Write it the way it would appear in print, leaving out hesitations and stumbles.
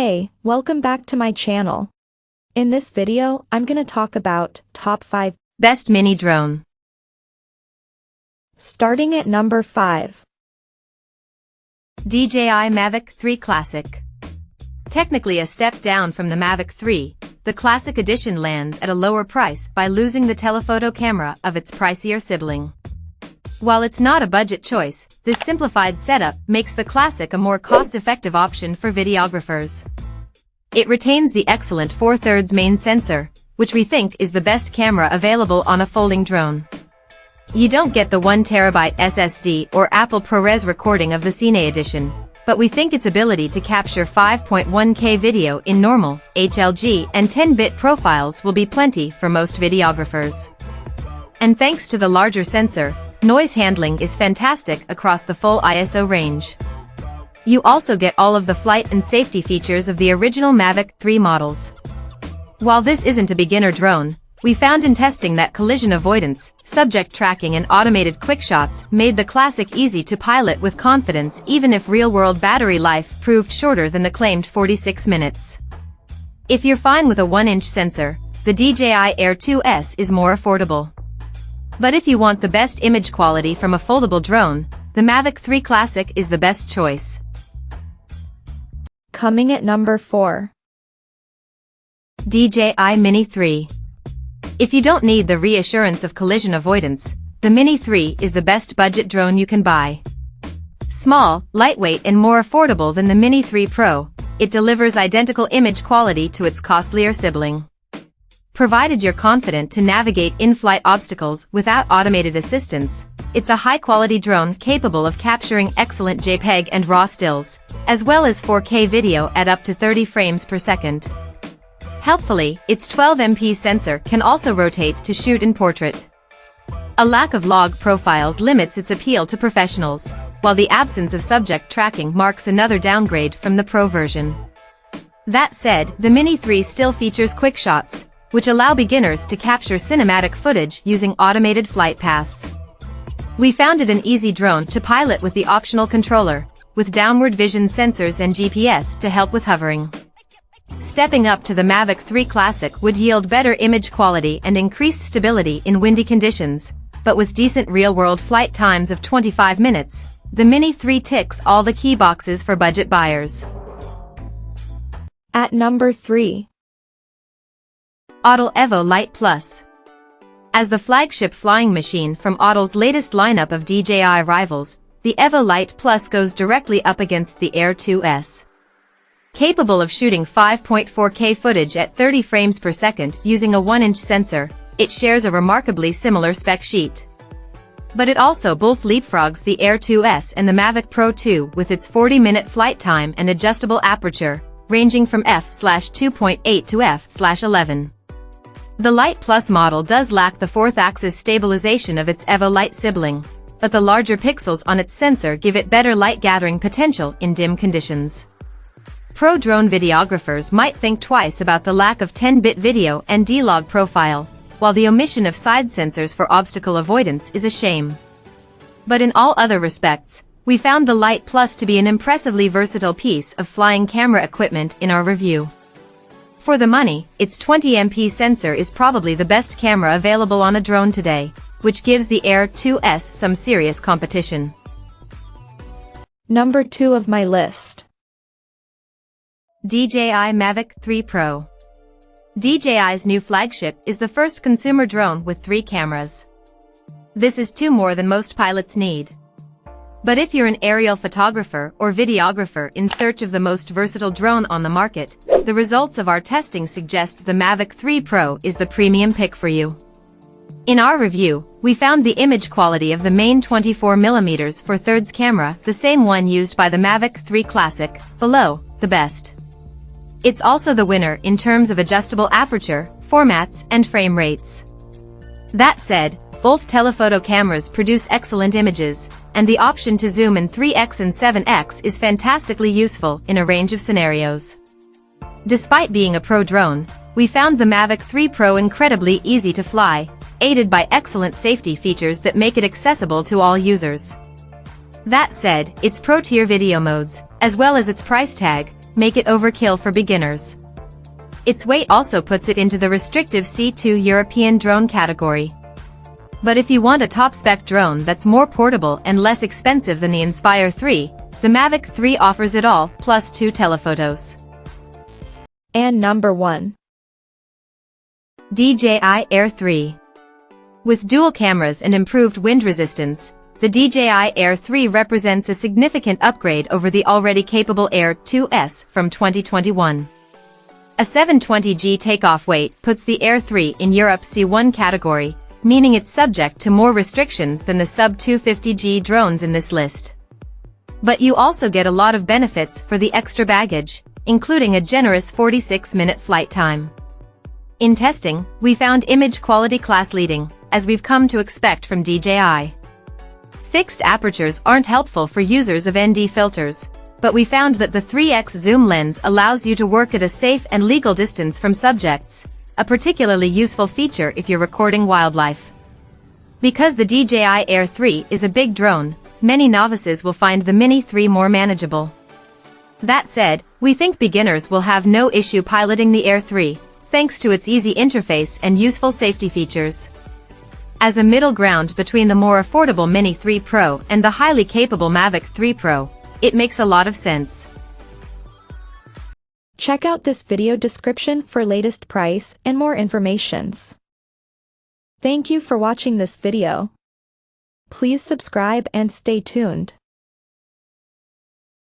Hey, welcome back to my channel. In this video, I'm gonna talk about top 5 best mini drone. Starting at number 5. DJI Mavic 3 Classic. Technically a step down from the Mavic 3, the Classic Edition lands at a lower price by losing the telephoto camera of its pricier sibling. While it's not a budget choice, this simplified setup makes the Classic a more cost-effective option for videographers. It retains the excellent 4/3 main sensor, which we think is the best camera available on a folding drone. You don't get the 1TB SSD or Apple ProRes recording of the Cine edition, but we think its ability to capture 5.1K video in normal, HLG and 10-bit profiles will be plenty for most videographers. And thanks to the larger sensor, noise handling is fantastic across the full ISO range. You also get all of the flight and safety features of the original Mavic 3 models. While this isn't a beginner drone, we found in testing that collision avoidance, subject tracking and automated quick shots made the Classic easy to pilot with confidence even if real-world battery life proved shorter than the claimed 46 minutes. If you're fine with a 1-inch sensor, the DJI Air 2S is more affordable. But if you want the best image quality from a foldable drone, the Mavic 3 Classic is the best choice. Coming at number 4. DJI Mini 3. If you don't need the reassurance of collision avoidance, the Mini 3 is the best budget drone you can buy. Small, lightweight and more affordable than the Mini 3 Pro, it delivers identical image quality to its costlier sibling. Provided you're confident to navigate in-flight obstacles without automated assistance, it's a high-quality drone capable of capturing excellent JPEG and RAW stills, as well as 4K video at up to 30 frames per second. Helpfully, its 12MP sensor can also rotate to shoot in portrait. A lack of log profiles limits its appeal to professionals, while the absence of subject tracking marks another downgrade from the Pro version. That said, the Mini 3 still features quick shots, which allow beginners to capture cinematic footage using automated flight paths. We found it an easy drone to pilot with the optional controller, with downward vision sensors and GPS to help with hovering. Stepping up to the Mavic 3 Classic would yield better image quality and increased stability in windy conditions, but with decent real-world flight times of 25 minutes, the Mini 3 ticks all the key boxes for budget buyers. At number 3. Autel Evo Lite Plus. As the flagship flying machine from Autel's latest lineup of DJI rivals, the Evo Lite Plus goes directly up against the Air 2S. Capable of shooting 5.4K footage at 30 frames per second using a 1-inch sensor, it shares a remarkably similar spec sheet. But it also both leapfrogs the Air 2S and the Mavic Pro 2 with its 40-minute flight time and adjustable aperture, ranging from f/2.8 to f/11. The Lite Plus model does lack the fourth-axis stabilization of its Evo Lite sibling, but the larger pixels on its sensor give it better light-gathering potential in dim conditions. Pro drone videographers might think twice about the lack of 10-bit video and D-log profile, while the omission of side sensors for obstacle avoidance is a shame. But in all other respects, we found the Lite Plus to be an impressively versatile piece of flying camera equipment in our review. For the money, its 20MP sensor is probably the best camera available on a drone today, which gives the Air 2S some serious competition. Number 2 of my list. DJI Mavic 3 Pro. DJI's new flagship is the first consumer drone with 3 cameras. This is 2 more than most pilots need. But if you're an aerial photographer or videographer in search of the most versatile drone on the market, the results of our testing suggest the Mavic 3 Pro is the premium pick for you. In our review, we found the image quality of the main 24mm 4/3 camera, the same one used by the Mavic 3 Classic, below, the best. It's also the winner in terms of adjustable aperture, formats, and frame rates. That said, both telephoto cameras produce excellent images, and the option to zoom in 3x and 7x is fantastically useful in a range of scenarios. Despite being a pro drone, we found the Mavic 3 Pro incredibly easy to fly, aided by excellent safety features that make it accessible to all users. That said, its pro-tier video modes, as well as its price tag, make it overkill for beginners. Its weight also puts it into the restrictive C2 European drone category. But if you want a top-spec drone that's more portable and less expensive than the Inspire 3, the Mavic 3 offers it all, plus 2 telephotos. And number 1. DJI Air 3. With dual cameras and improved wind resistance, the DJI Air 3 represents a significant upgrade over the already capable Air 2S from 2021. A 720g takeoff weight puts the Air 3 in Europe's C1 category, meaning it's subject to more restrictions than the sub-250g drones in this list. But you also get a lot of benefits for the extra baggage, including a generous 46-minute flight time. In testing, we found image quality class leading, as we've come to expect from DJI. Fixed apertures aren't helpful for users of ND filters, but we found that the 3x zoom lens allows you to work at a safe and legal distance from subjects, a particularly useful feature if you're recording wildlife. Because the DJI Air 3 is a big drone, many novices will find the Mini 3 more manageable. That said, we think beginners will have no issue piloting the Air 3, thanks to its easy interface and useful safety features. As a middle ground between the more affordable Mini 3 Pro and the highly capable Mavic 3 Pro, it makes a lot of sense. Check out this video description for latest price and more informations. Thank you for watching this video. Please subscribe and stay tuned.